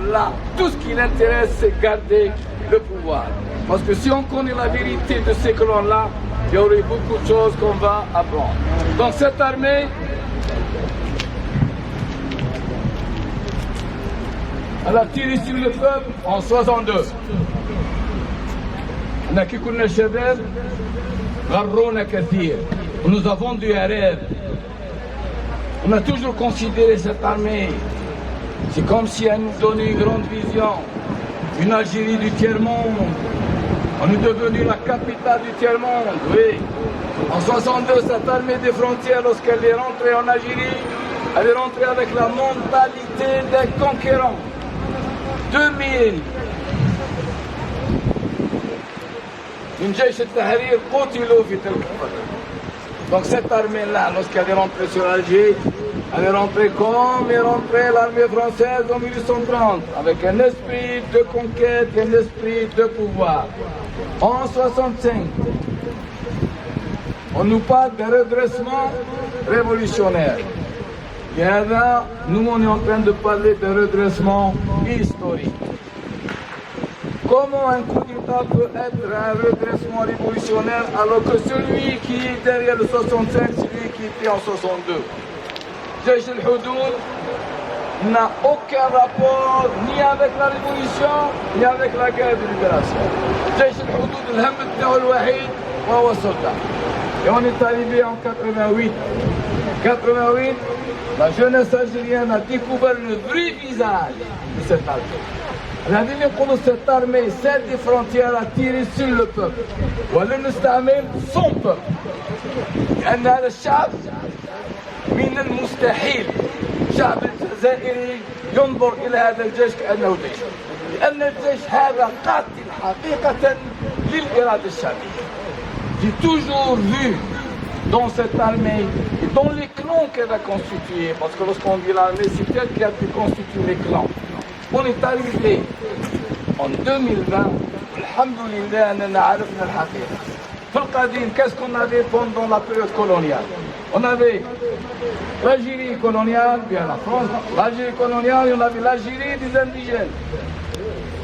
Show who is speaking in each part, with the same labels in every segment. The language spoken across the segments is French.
Speaker 1: là. Tout ce qui l'intéresse, c'est garder le pouvoir. Parce que si on connaît la vérité de ces clans-là, il y aurait beaucoup de choses qu'on va apprendre. Donc cette armée, elle a tiré sur le peuple en 62. Nous avons du rêve. On a toujours considéré cette armée, c'est comme si elle nous donnait une grande vision, une Algérie du tiers-monde. On est devenu la capitale du tiers-monde, oui. En 62, cette armée des frontières, lorsqu'elle est rentrée en Algérie, elle est rentrée avec la mentalité des conquérants. 2000. من جيش التحرير قتلوا في تلك الفترة. Donc cette armée-là, lorsqu'elle est rentrée sur Alger, elle est rentrée comme est rentrée l'armée française en 1830, avec un esprit de conquête, un esprit de pouvoir. En 65, on nous parle de redressement révolutionnaire. Et là, nous on est en train de parler de redressement historique. Comment un coup d'État peut être un redressement révolutionnaire alors que celui qui est derrière le 65, celui qui était en 62? Jaish al-Houdoud n'a aucun rapport ni avec la révolution, ni avec la guerre de libération. Jaish al-Houdoud, الهم بتاعه الوحيد وهو السلطة. Et on est arrivé en 88. 88, la jeunesse algérienne a découvert le vrai visage de cette armée. الذين يقولوا cette armée, celle des frontières, a tiré sur le peuple. ولن نستعمل son peuple. لأن هذا الشعب من المستحيل الشعب الجزائري ينظر إلى هذا الجيش كأنه جيش. لأن الجيش هذا قاتل حقيقة للإرادة الشعبية. J'ai toujours vu dans cette armée, et dans les clans qu'elle a constitués, parce que lorsqu'on dit l'armée, c'est elle qui a pu constituer les clans. On est arrivé en 2020, alhamdoulilah, on a عرفنا الحقيقة. في القديم, qu'est-ce qu'on avait pendant la période coloniale? On avait l'Algérie coloniale, bien la France, l'Algérie coloniale, et on avait l'Algérie des indigènes.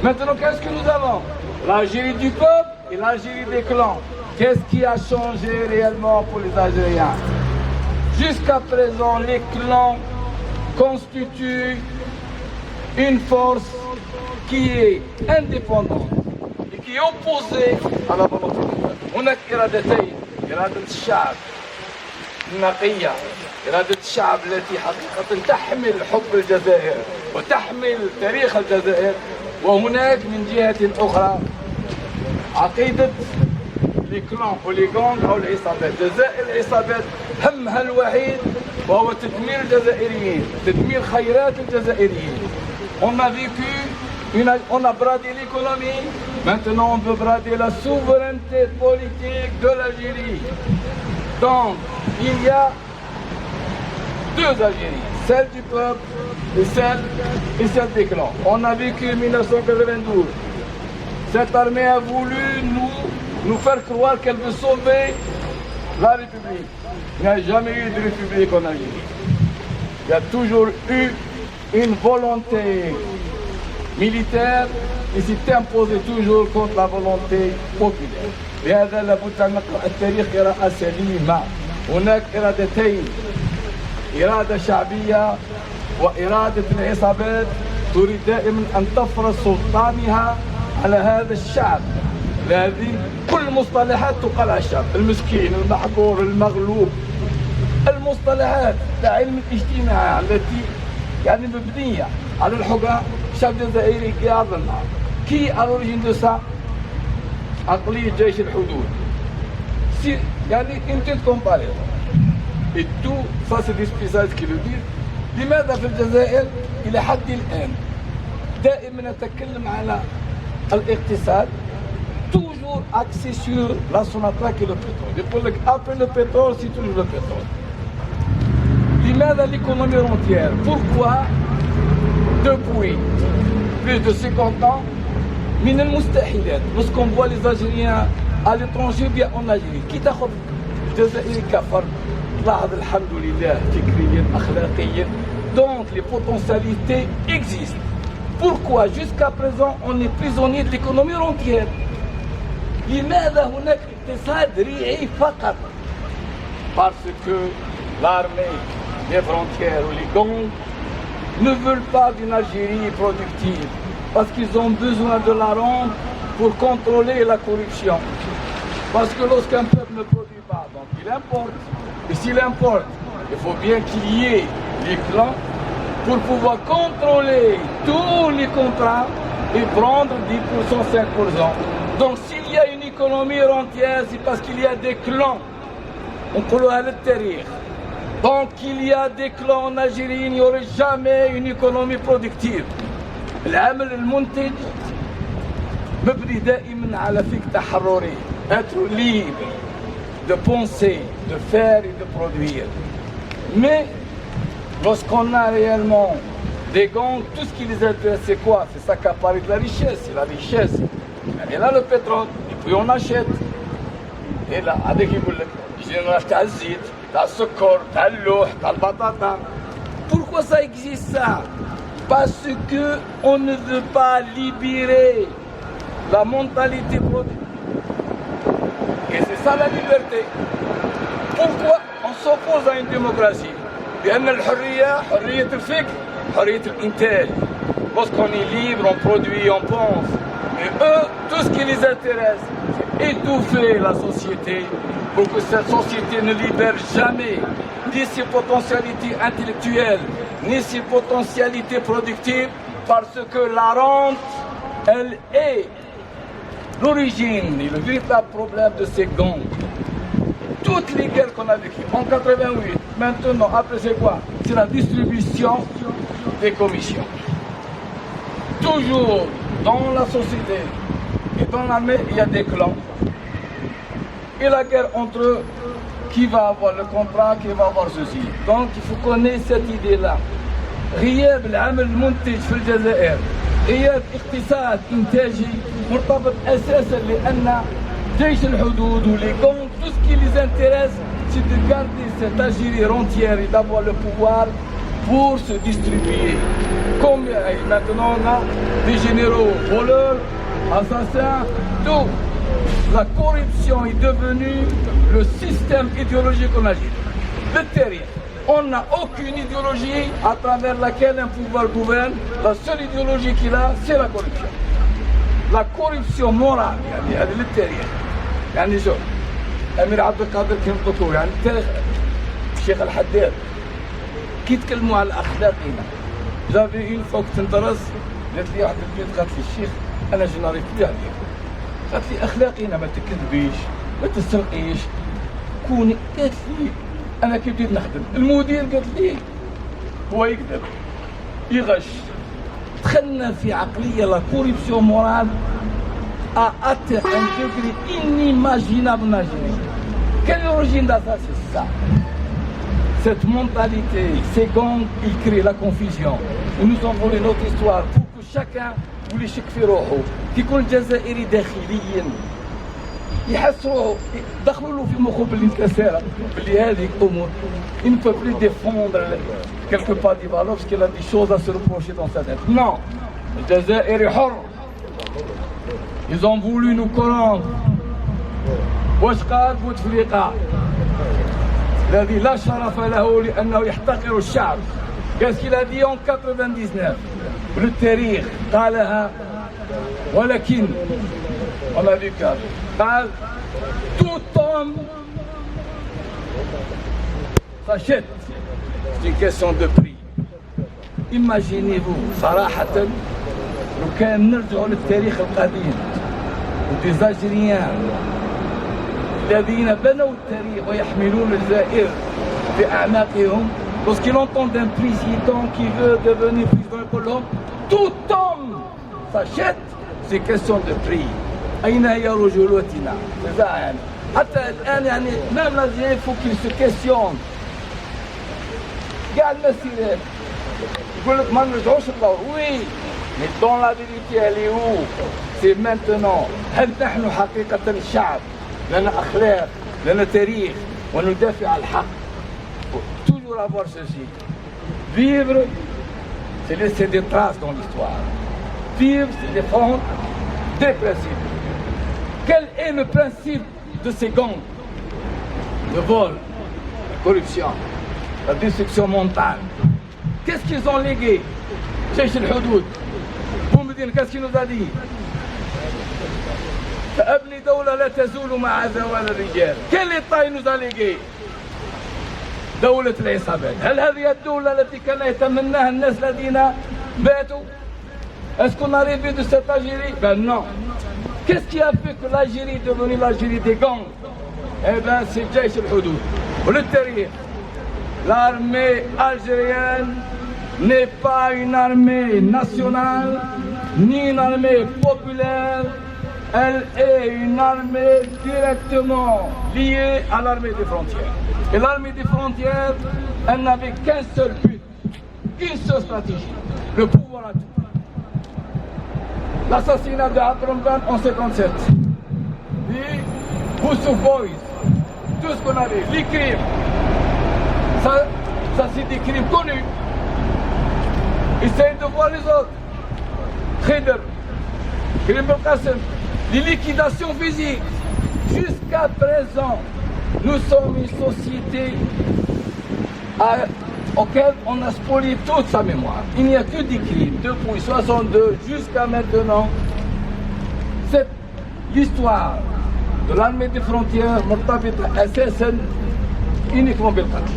Speaker 1: Maintenant, qu'est-ce que nous avons? L'Algérie du peuple et l'Algérie des clans. Qu'est-ce qui a changé réellement pour les Algériens? Jusqu'à présent, les clans constituent une force qui est indépendante et qui est opposée à la volonté du peuple. هناك إرادتين، إرادة الشعب النقية، إرادة الشعب التي حقيقة تحمل حب الجزائر وتحمل تاريخ الجزائر، وهناك من جهة أخرى عقيدة الكلان والجانغ أو العصابات. جزائر العصابات همها الوحيد وهو تدمير الجزائريين، تدمير خيرات الجزائريين. On a vécu, on a bradé l'économie, maintenant on veut brader la souveraineté politique de l'Algérie. Donc, il y a deux Algéries, celle du peuple et celle des clans. On a vécu 1992. Cette armée a voulu nous faire croire qu'elle veut sauver la République. Il n'y a jamais eu de République en Algérie. Il y a toujours eu une volonté militaire et s'est imposée toujours contre la volonté populaire. لهذا لابد أن نقرأ التاريخ قراءة سليمة. هناك إرادتين، إرادة شعبية وإرادة العصابات تريد دائما أن تفرض سلطانها على هذا الشعب. هذه كل المصطلحات تقال على الشعب، المسكين، المحقور، المغلوب، المصطلحات تاع علم الاجتماع التي يعني مبنية على الحكام. الشعب الجزائري قاعد النهار كي الأوريجين دو سا عقلية جيش الحدود. يعني انت تكومباري et tout ça c'est des spécialistes qui le disent. لماذا في الجزائر إلى حد الآن دائما نتكلم على الاقتصاد toujours axé sur la Sonatrach et le pétrole. يقول لك après le pétrole c'est toujours le pétrole. لماذا l'économie entière? Pourquoi depuis plus de 50 ans من المستحيلات lorsqu'on voit les Algériens à l'étranger bien en Algérie كي تاخذ الجزائري كفر تلاحظ الحمد لله فكريا اخلاقيا donc les potentialités existent. Pourquoi jusqu'à présent on est prisonnier de l'économie rentière? لماذا هناك اقتصاد ريعي فقط؟ Parce que l'armée, les frontières ou les gangs ne veulent pas d'une Algérie productive, parce qu'ils ont besoin de la rente pour contrôler la corruption. Parce que lorsqu'un peuple ne produit pas, donc il importe. Et s'il importe, il faut bien qu'il y ait les clans pour pouvoir contrôler tous les contrats et prendre 10%, 5%. Donc s'il y a une économie rentière, c'est parce qu'il y a des clans. On peut aller terrir. Donc il y a des clans en Algérie, il n'y aurait jamais une économie productive. العمل المنتج مبني دائما على فكر تحرري. Être libre de penser, de faire et de produire. Mais lorsqu'on a réellement des gangs, tout ce qui les intéresse, c'est quoi? C'est s'accaparer de la richesse, c'est la richesse. Et là, le pétrole, et puis on achète. Et là, avec les générations, t'as le zit, t'as le sucre, t'as le louh, t'as le batata. Pourquoi ça existe ça? Parce qu'on ne veut pas libérer la mentalité productive. Et c'est ça la liberté. Pourquoi on s'oppose à une démocratie? لأن الحرية حرية الفكر حرية الإنتاج. Lorsqu'on est libre, on produit, on pense. Mais eux, tout ce qui les intéresse, c'est étouffer la société pour que cette société ne libère jamais ni ses potentialités intellectuelles, ni ses potentialités productives, parce que la rente, elle est l'origine et le véritable problème de ces gangs. Toutes les guerres qu'on a vécues en 88, maintenant, après c'est quoi? C'est la distribution des commissions. Toujours dans la société et dans l'armée, il y a des clans. Et la guerre entre eux, qui va avoir le contrat, qui va avoir ceci. Donc il faut qu'on ait cette idée-là. غياب العمل المنتج في الجزائر، غياب اقتصاد إنتاجي مرتبط أساسا لأن جيش الحدود ولي gangs, tout ce qui les intéresse, c'est de garder cette Algérie rentière et d'avoir le pouvoir pour se distribuer. Comme maintenant on a des généraux voleurs, assassins, tout. La corruption est devenue le système idéologique en Algérie. Le terrier. On n'a aucune idéologie à travers laquelle un pouvoir gouverne. La seule idéologie qu'il a, c'est la corruption. La corruption morale, يعني le terrier. يعني شوف أمير عبد القادر كان يطلقوا يعني التاريخ الشيخ الحداد كي يتكلموا على أخلاقنا. جافي اون فوا كنت ندرس قالت لي واحد البنت قالت لي الشيخ أنا جنريت بها عليك. قالت لي أخلاقنا ما تكذبيش ما تسرقيش كوني. قالت لي أنا كي بديت نخدم المدير قالت لي هو يكذب يغش. دخلنا في عقلية لا كوريبسيون مورال à atteindre un degré inimaginable en Algérie. Quelle est l'origine de ça? C'est ça. Cette mentalité, ces gangs, ils créent la confusion. Ils nous ont volé notre histoire pour que chacun voulait يشك في روحه. كي يكون الجزائري داخليا يحس روحه دخلوا له في مخه باللي انكسر باللي هذه الامور. Il ne peut plus défendre quelque part des valeurs parce qu'il a des choses à se reprocher dans sa tête. Non, الجزائري حر. Ils ont voulu nous corrompre. واش قال بوتفليقة الذي لا شرف له لأنه يحتقر الشعب. Qu'est-ce qu'il a dit en 99 بالتاريخ قالها ولكن on a vu قال tout homme s'achète. C'est une question de prix. Imaginez-vous صراحة لو كان نرجعوا للتاريخ القديم ودي الجزائريين الذين بنوا التاريخ ويحملون الجزائر في أعناقهم. Lorsqu'ils entendent un président qui veut devenir président يقول لهم tout homme s'achète. C'est question de prix. أين هي رجولتنا؟ يعني حتى الآن يعني même l'Algérie faut qu'il se questionne. قاعد المسيرات يقول لك ما نرجعوش للور. Oui. Mais dans la vérité, elle est où? C'est maintenant. هل نحن حقيقة الشعب لنا أخلاق لنا تاريخ وندافع عن الحق؟ Toujours avoir ceci. Vivre, c'est laisser des traces dans l'histoire. vivre, se défendre des principes. Quel est le principe de ces gangs? Le vol, la corruption, la destruction mentale. Qu'est-ce qu'ils ont légué? Jaish al-Houdoud. Vous me dites, qu'est-ce qu'il nous a dit? فأبني دولة لا تزول مع زوال الرجال. Quel État il nous a légué? دولة العصابات. هل هذه الدولة التي كان يتمناها الناس الذين باتوا؟ Est-ce qu'on a rêvé de cette Algérie? Ben non. Qu'est-ce qui a fait que l'Algérie est devenue l'Algérie des gangs? Eh bien, c'est Jaish al-Houdoud. Le Tahrir. L'armée algérienne n'est pas une armée nationale, ni une armée populaire. Elle est une armée directement liée à l'armée des frontières. Et l'armée des frontières, elle n'avait qu'un seul but, une seule stratégie, le pouvoir à tout. L'assassinat de Abdelrahman en 1957, les Youssouf Boys, tout ce qu'on avait, les crimes, ça c'est des crimes connus. Essayez de voir les autres. Khidr, Karim Belkacem, les liquidations physiques. Jusqu'à présent, nous sommes une société auquel on a spolié toute sa mémoire. Il n'y a que des crimes, depuis 1962 jusqu'à maintenant. C'est l'histoire de l'armée des frontières, مرتبطة أساساً uniquement بالقتل.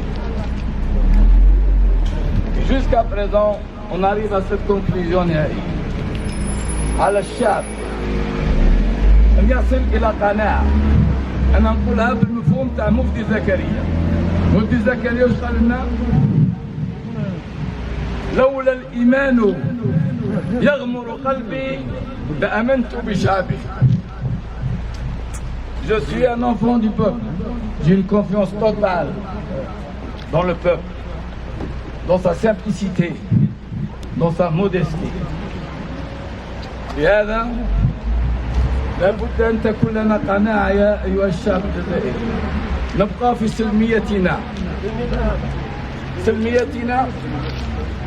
Speaker 1: Jusqu'à présent, on arrive à cette conclusion نهائية. على الشعب أن يصل إلى قناعة. أنا نقولها بالمفهوم تاع مفتي زكريا. مفتي زكريا واش قال لنا؟ لولا الإيمان يغمر قلبي لآمنت بشعبي. Je suis un enfant du peuple. J'ai une confiance totale dans le peuple, dans sa simplicité, dans sa modestie. لهذا لابد أن تكون لنا قناعة يا أيها الشعب الجزائري. نبقى في سلميتنا.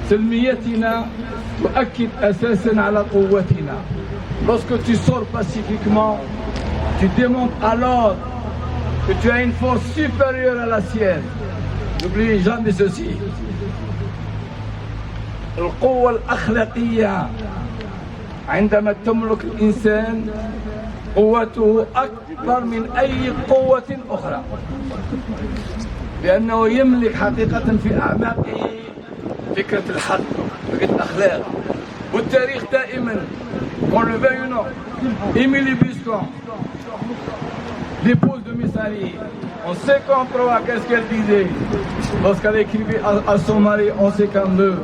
Speaker 1: سلميتنا تؤكد أساسا على قوتنا. Lorsque tu sors pacifiquement, tu démontres alors que tu as une force supérieure à la sienne. N'oubliez jamais ceci. القوة الأخلاقية عندما تملك الإنسان قوته أكبر من أي قوة أخرى، لأنه يملك حقيقة في أعماقه فكرة الحق، فكرة الأخلاق. والتاريخ دائما qu'on le veuille ou non, Émilie Buscan, l'épouse de Messali, en 53, qu'est-ce qu'elle disait lorsqu'elle écrivait à son mari en 52?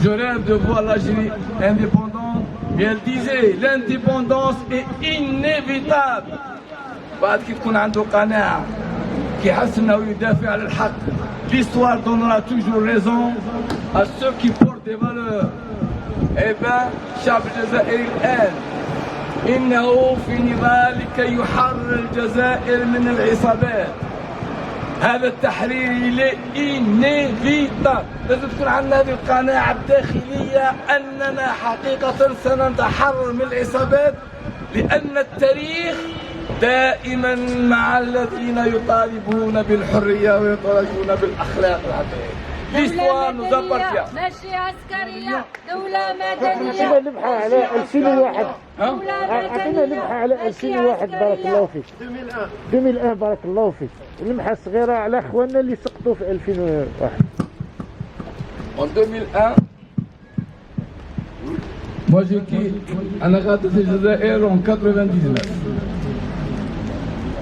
Speaker 1: Je rêve de voir l'Algérie indépendante. Et elle disait, l'indépendance est inévitable. بعد كي تكون عنده قناعة كيحس انه يدافع على الحق. L'histoire donnera toujours raison à ceux qui portent des valeurs. Eh bien, الشعب الجزائري الآن إنه في نضال لكي يحرر الجزائر من العصابات. هذا التحرير لي إنيفيتابل. لازم تكون عندنا هذه القناعة الداخلية أننا حقيقة سنتحرر من العصابات، لأن التاريخ دائما مع الذين يطالبون بالحرية ويطالبون بالأخلاق العادية. L'histoire nous appartient.
Speaker 2: ماشي عسكرية، دولة مدنية.
Speaker 3: أعطينا لمحة على 2001. أعطينا لمحة على 2001 بارك الله فيك. 2001 بارك الله فيك. لمحة صغيرة على أخواننا اللي سقطوا في 2001.
Speaker 1: En 2001, moi j'ai quitté أنا غادرت الجزائر en 99.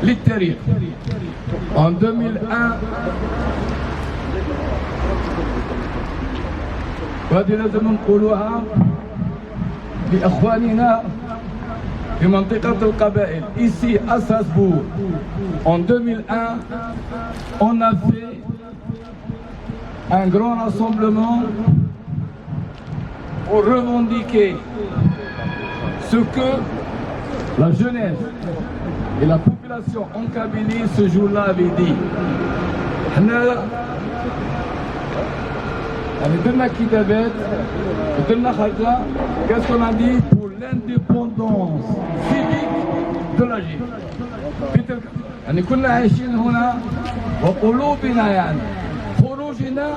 Speaker 1: للتاريخ. En 2001 وهذه لازم نقولوها لإخواننا في منطقة القبائل. Ici à Strasbourg, en 2001, on a fait un grand rassemblement pour revendiquer ce que la jeunesse et la population en Kabylie ce jour-là avait dit. يعني درنا كتابات ودرنا خرجة qu'est-ce qu'on a dit pour l'indépendance civique de l'Algérie. يعني كنا عايشين هنا وقلوبنا يعني خروجنا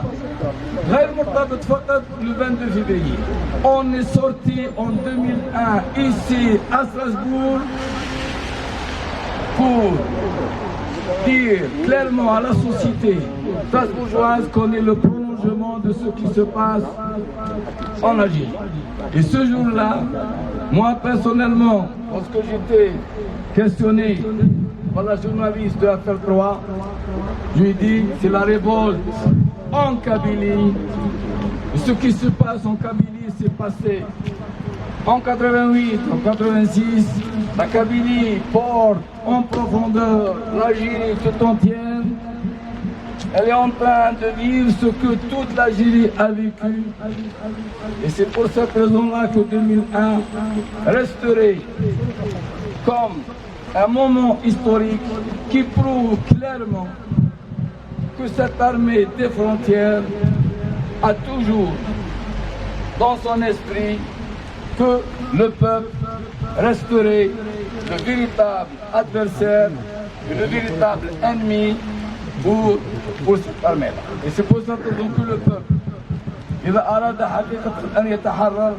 Speaker 1: غير مرتبط فقط le 22 février. On est sorti en 2001 ici à Strasbourg pour dire clairement à la société strasbourgeoise qu'on est le prolongement de ce qui se passe en Algérie. Et ce jour-là, moi personnellement, lorsque j'étais questionné par la journaliste de Affaire 3, je lui ai dit c'est la révolte en Kabylie. Ce qui se passe en Kabylie s'est passé en 88, en 86. La Kabylie porte en profondeur l'Algérie tout entière. Elle est en train de vivre ce que toute l'Algérie a vécu. Et c'est pour cette raison-là que 2001 resterait comme un moment historique qui prouve clairement que cette armée des frontières a toujours dans son esprit que le peuple resterait le véritable adversaire et le véritable ennemi pour cette armée-là. Et c'est pour ça que le peuple, إذا أراد حقيقة أن يتحرر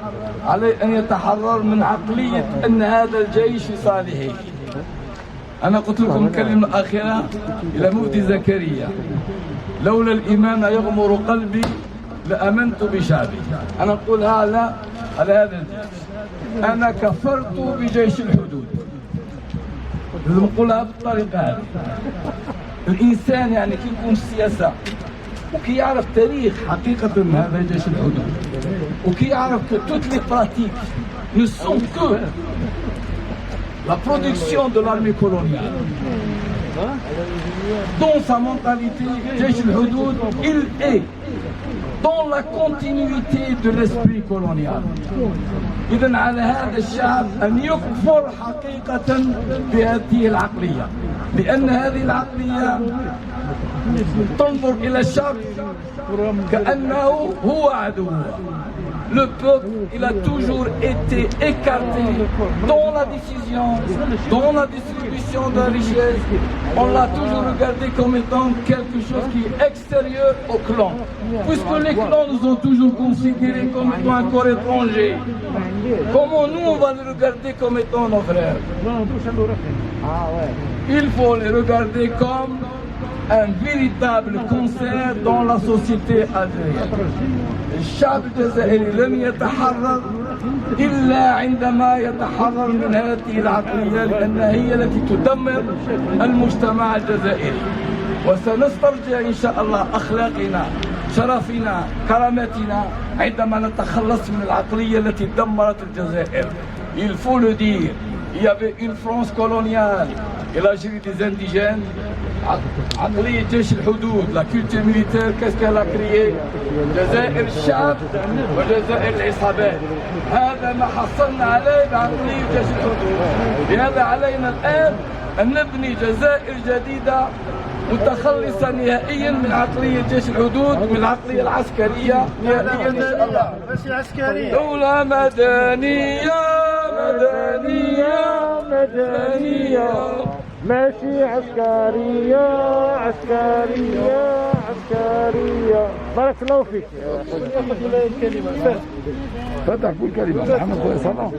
Speaker 1: عليه أن يتحرر من عقلية أن هذا الجيش في صالحه. أنا قلت لكم كلمة أخيرة إلى مفتي زكريا: لولا الإيمان يغمر قلبي لآمنت بشعبي. أنا أقول هذا على هذا الجيش. أنا كفرت بجيش الحدود. لازم نقولها بالطريقة هذه. الإنسان يعني كي يكون في السياسة وكي يعرف تاريخ حقيقة هذا جيش الحدود وكي يعرف que toutes les pratiques ne sont que la production de l'armée coloniale. Dans sa mentalité, جيش الحدود, il est dans la continuité de l'esprit colonial. إذن على هذا الشعب أن يكفر حقيقة بهذه العقلية، لأن هذه العقلية تنظر إلى الشعب كأنه هو عدوه. Le peuple, il a toujours été écarté dans la décision, dans la distribution de la richesse. On l'a toujours regardé comme étant quelque chose qui est extérieur au clan. Puisque les clans nous ont toujours considérés comme étant un corps étranger. Comment nous on va les regarder comme étant nos frères? Il faut les regarder comme un véritable concert dans la société algérienne. الشعب الجزائري لن يتحرر إلا عندما يتحرر من هذه العقلية، لأنها هي التي تدمر المجتمع الجزائري. وسنسترجع إن شاء الله أخلاقنا، شرفنا، كرامتنا عندما نتخلص من العقلية التي دمرت الجزائر. Il faut le dire, il y avait une France coloniale et l'Algérie des indigènes. عقلية جيش الحدود، la culture militaire, qu'est-ce qu'elle a créé؟ جزائر الشعب وجزائر العصابات. هذا ما حصلنا عليه بعقلية جيش الحدود. لهذا علينا الآن أن نبني جزائر جديدة متخلصة نهائيا من عقلية جيش الحدود ومن العقلية العسكرية نهائيا إن شاء الله. دولة مدنية مدنية مدنية
Speaker 3: ماشي عسكرية عسكرية عسكرية. بارك الله فيك.
Speaker 1: فتح كل كلمة محمد خويا صلاح.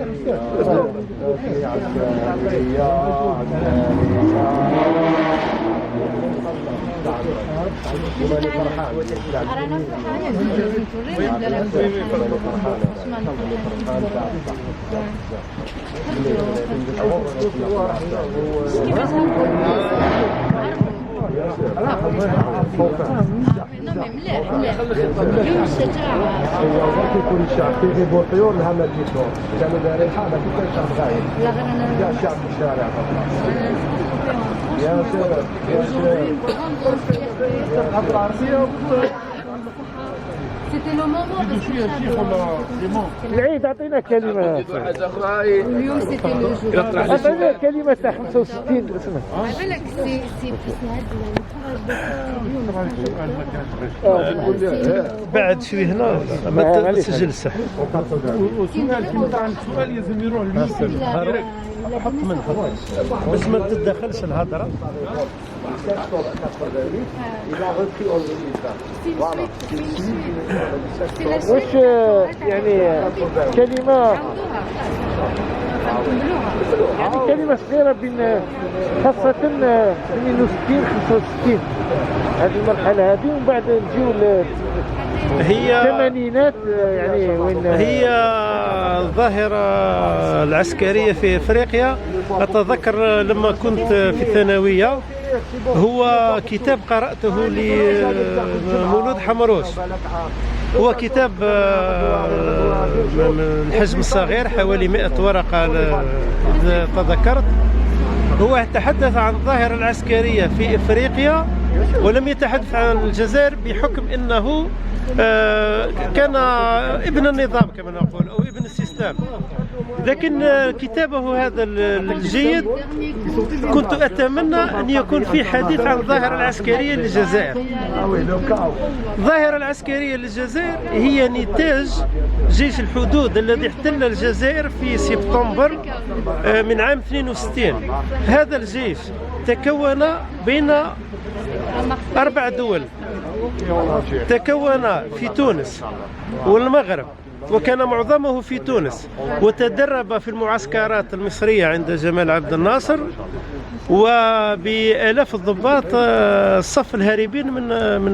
Speaker 4: يكون الشعب في بوطيور لها ما تجيبهم كانوا دايرين حالة كيف الشعب غايب يا الشعب في الشارع يا شباب يا شباب
Speaker 2: C'est سيتي لو مومون
Speaker 3: العيد اعطينا كلمه
Speaker 1: واحد اخرى
Speaker 2: اليوم سيتي لو جو
Speaker 3: اعطينا كلمه تاع 65 اسمع
Speaker 2: بالك سي
Speaker 5: بعد شوي هنا ما تسجل الصح.
Speaker 4: السؤال لازم يروح للمسلم حط منها
Speaker 5: بس ما تتدخلش الهضره.
Speaker 3: واش يعني كلمه يعني كلمه صغيره بين خاصه 62 65 هذه المرحله هذه ومن بعد نجيو
Speaker 5: هي
Speaker 3: الثمانينات يعني وين
Speaker 5: هي الظاهرة العسكرية في افريقيا. اتذكر لما كنت في الثانوية هو كتاب قرأته لمولود حمروش، هو كتاب من الحجم الصغير حوالي 100 ورقة إذا تذكرت. هو يتحدث عن الظاهرة العسكرية في افريقيا ولم يتحدث عن الجزائر بحكم انه كان ابن النظام كما نقول او ابن السيستم. لكن كتابه هذا الجيد كنت اتمنى ان يكون في حديث عن الظاهرة العسكرية للجزائر. الظاهرة العسكرية للجزائر هي نتاج جيش الحدود الذي احتل الجزائر في سبتمبر من عام 62. هذا الجيش تكون بين 4 دول، تكون في تونس والمغرب وكان معظمه في تونس، وتدرب في المعسكرات المصرية عند جمال عبد الناصر، وبآلاف الضباط الصف الهاربين من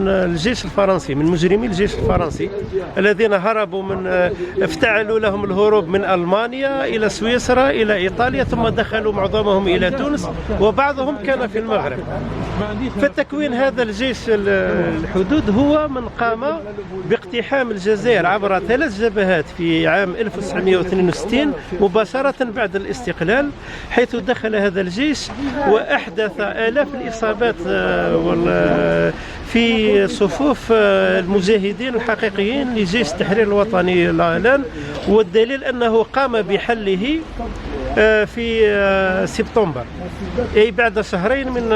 Speaker 5: الجيش الفرنسي، من مجرمي الجيش الفرنسي الذين هربوا افتعلوا لهم الهروب من ألمانيا إلى سويسرا إلى إيطاليا، ثم دخلوا معظمهم إلى تونس وبعضهم كان في المغرب. فتكوين هذا الجيش الحدود هو من قام باقتحام الجزائر عبر 3 جبهات في عام 1962 مباشرة بعد الاستقلال، حيث دخل هذا الجيش وأحدث آلاف الإصابات في صفوف المجاهدين الحقيقيين لجيش التحرير الوطني الإعلان. والدليل أنه قام بحله في سبتمبر، أي بعد شهرين من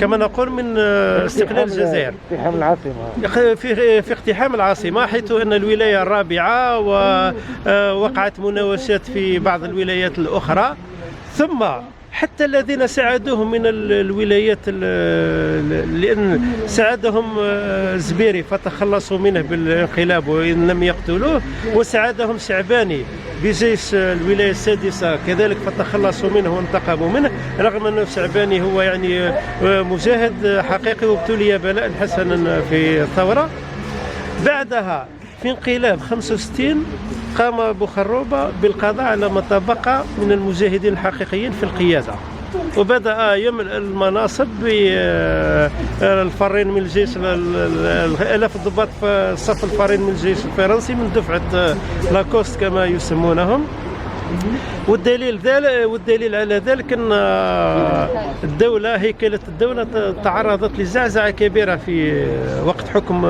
Speaker 5: كما نقول من استقلال الجزائر،
Speaker 3: اقتحام العاصمة
Speaker 5: في اقتحام العاصمة، حيث أن الولاية الرابعة ووقعت مناوشات في بعض الولايات الأخرى. ثم حتى الذين ساعدوهم من الولايات لأن ساعدهم زبيري فتخلصوا منه بالانقلاب وإن لم يقتلوه، وساعدهم شعباني بجيش الولاية السادسة كذلك فتخلصوا منه وانتقموا منه، رغم أن شعباني هو يعني مجاهد حقيقي وابتلي بلاء حسنا في الثورة. بعدها في انقلاب 65 قام بوخروبة بالقضاء على ما تبقى من المجاهدين الحقيقيين في القيادة، وبدأ يملأ المناصب بالفارين من الجيش، آلاف الضباط في صف الفارين من الجيش الفرنسي من دفعة لاكوست كما يسمونهم. والدليل على ذلك أن هيكلة الدولة تعرضت لزعزعة كبيرة في وقت حكم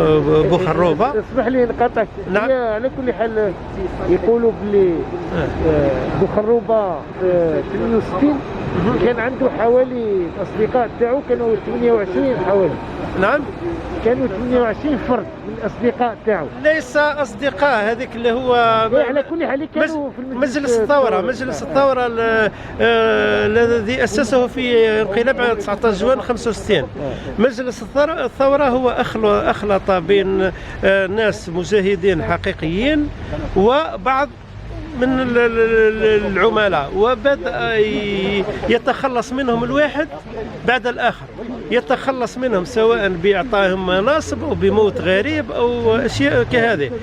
Speaker 5: بوخروبة.
Speaker 3: اسمح لي نقاطعك.
Speaker 5: نعم.
Speaker 3: على كل حال يقولوا بلي بوخروبة في 62 كان عنده حوالي الأصدقاء تاعو كانوا 28 حوالي.
Speaker 5: نعم.
Speaker 3: كانوا 28 فرد من الأصدقاء تاعو.
Speaker 5: ليس أصدقاء، هذيك اللي هو
Speaker 3: على كل حال كانوا في
Speaker 5: مجلس الثورة الذي أسسه في انقلاب 19 جوان 65. مجلس الثورة هو أخلط بين ناس مجاهدين حقيقيين وبعض من العملاء، وبدأ يتخلص منهم الواحد بعد الآخر، يتخلص منهم سواء بإعطائهم مناصب أو بموت غريب أو أشياء كهذه.